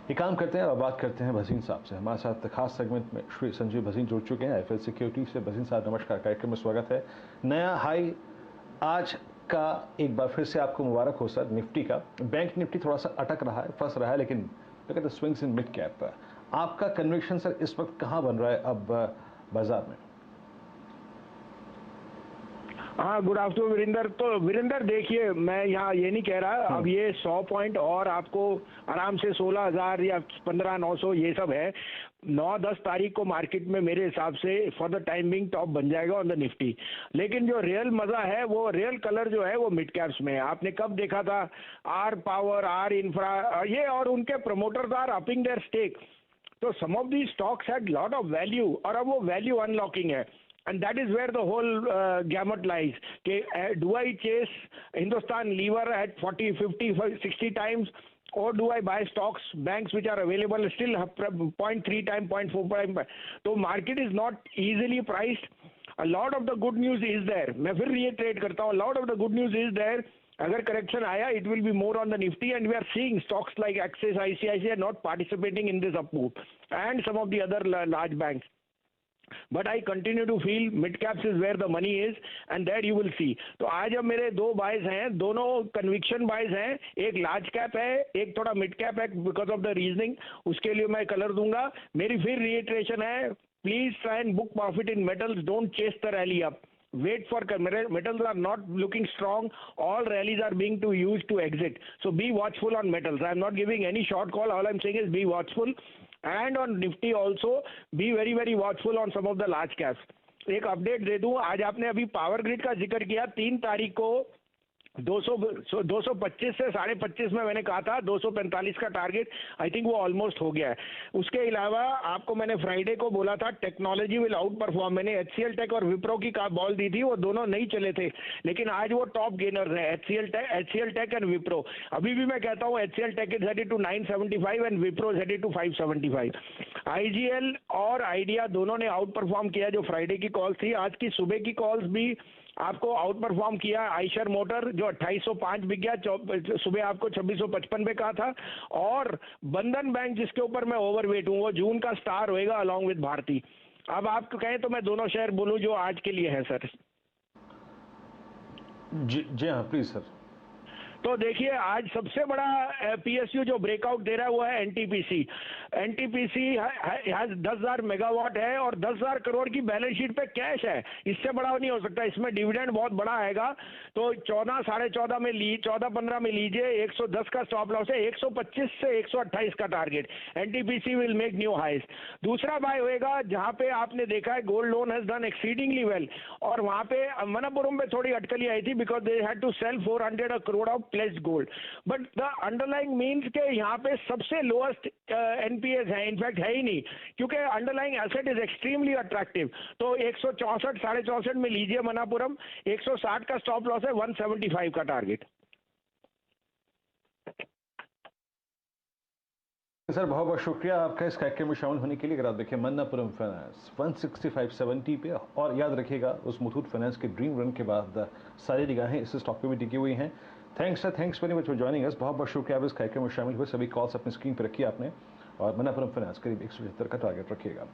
ये काम करते हैं और बात करते हैं भसीन साहब से। हमारे साथ खास सेगमेंट में श्री संजीव भसीन जुड़ चुके हैं एफएल सिक्योरिटी से। भसीन साहब नमस्कार, कार्यक्रम में स्वागत है। नया हाई आज का एक बार फिर से आपको मुबारक हो सर। निफ्टी का बैंक निफ्टी थोड़ा सा अटक रहा है, फंस रहा है, लेकिन कहते स्विंग्स इन मिड कैप। आपका कन्विक्शन सर इस वक्त कहाँ बन रहा है अब बाजार में? हाँ, गुड आफ्टरनून वीरेंद्र। तो वीरेंद्र देखिए, मैं यहाँ ये नहीं कह रहा, अब ये 100 पॉइंट और आपको आराम से 16,000 या 15,900 ये सब है। 9-10 तारीख को मार्केट में मेरे हिसाब से for the time being top बन जाएगा ऑन द निफ्टी। लेकिन जो रियल मजा है, वो रियल कलर जो है वो मिड कैप्स में है। आपने कब देखा था आर पावर, आर इंफ्रा ये, और उनके promoters are upping their stake. तो some of the stocks had lot of value, और अब वो वैल्यू अनलॉकिंग है। And that is where the whole gamut lies. Do I chase Hindustan Lever at 40, 50, 60 times, or do I buy stocks, banks which are available still 0.3 time, 0.4 time? So market is not easily priced. A lot of the good news is there. मैं फिर reiterate करता हूँ, a lot of the good news is there. अगर correction आया, it will be more on the Nifty, and we are seeing stocks like Axis, ICICI are not participating in this up move, and some of the other large banks. But I continue to feel mid caps is where the money is, and there you will see. तो आज अब मेरे दो buys हैं, दोनों conviction buys हैं। एक large cap है, एक थोड़ा मिड कैप है बिकॉज ऑफ द रीजनिंग। उसके लिए मैं कलर दूंगा। मेरी फिर रिएट्रेशन है, please try and book profit in metals, don't chase the rally up. Wait for metals are not looking strong. All rallies are being used to exit. So be watchful on metals. I am not giving any short call. All I am saying is be watchful. And on Nifty also be very very watchful on some of the large caps. एक update दे दूं, आज आपने अभी power grid का जिक्र किया। 3 तारीख को 225 से 25.5 में मैंने कहा था 245 का टारगेट, आई थिंक वो ऑलमोस्ट हो गया है। उसके अलावा आपको मैंने फ्राइडे को बोला था टेक्नोलॉजी विल आउट परफॉर्म। मैंने एचसीएल टेक और विप्रो की बॉल दी थी, वो दोनों नहीं चले थे, लेकिन आज वो टॉप गेनर्स हैं, एचसीएल टेक एंड विप्रो। अभी भी मैं कहता हूँ HCL tech is headed to 975 and Wipro is headed to 575। IGL और आइडिया दोनों ने आउट परफॉर्म किया, जो फ्राइडे की कॉल थी। आज की सुबह की कॉल्स भी आपको आउट परफॉर्म किया। आइशर मोटर जो 2805 बिक गया, सुबह आपको 2655 पे कहा था। और बंधन बैंक जिसके ऊपर मैं ओवरवेट हूँ, वो जून का स्टार होएगा अलॉन्ग विद भारती। अब आप कहें तो मैं दोनों शेयर बोलूं जो आज के लिए है सर। जी हाँ, प्लीज सर। तो देखिए, आज सबसे बड़ा पीएसयू जो ब्रेकआउट दे रहा है वो है एनटीपीसी। एनटीपीसी 10,000 मेगावाट है और 10,000 करोड़ की बैलेंस शीट पे कैश है। इससे बड़ा नहीं हो सकता। इसमें डिविडेंड बहुत बड़ा आएगा। तो 14, 14.5 में 14-15 में लीजिए। 110 का स्टॉप लॉस है, 125 से 128 का target. NTPC will make new highs. दूसरा बाय होएगा जहां पे आपने देखा है gold loan has done exceedingly well, और वहां पे मनपुरम पे थोड़ी अटकली आई थी because they had to sell 400 crore of pledged gold. But the underlying means के यहाँ पे सबसे लोएस्ट एनपीएस है, इनफैक्ट है ही नहीं, क्योंकि underlying asset is extremely attractive. तो 164, 64.5 में लीजिए मनापुरम। 160 का स्टॉप लॉस है, 175 का टारगेट। सर बहुत बहुत शुक्रिया आपका इस कार्यक्रम में शामिल होने के लिए। अगर आप देखिए मन्नापुरम फाइनेंस 165.70 पे, और याद रखिएगा उस मुथूट फाइनेंस के ड्रीम रन के बाद सारी निगाहें इस स्टॉक पे भी टिकी हुई हैं। Thanks sir, thanks very much for joining us. बहुत बहुत शुक्रिया आप इस कार्यक्रम में शामिल हुए। सभी कॉल्स अपनी स्क्रीन पर रखिए आपने, और मन्नापुरम फाइनेंस करीब 175 का टारगेट रखिएगा।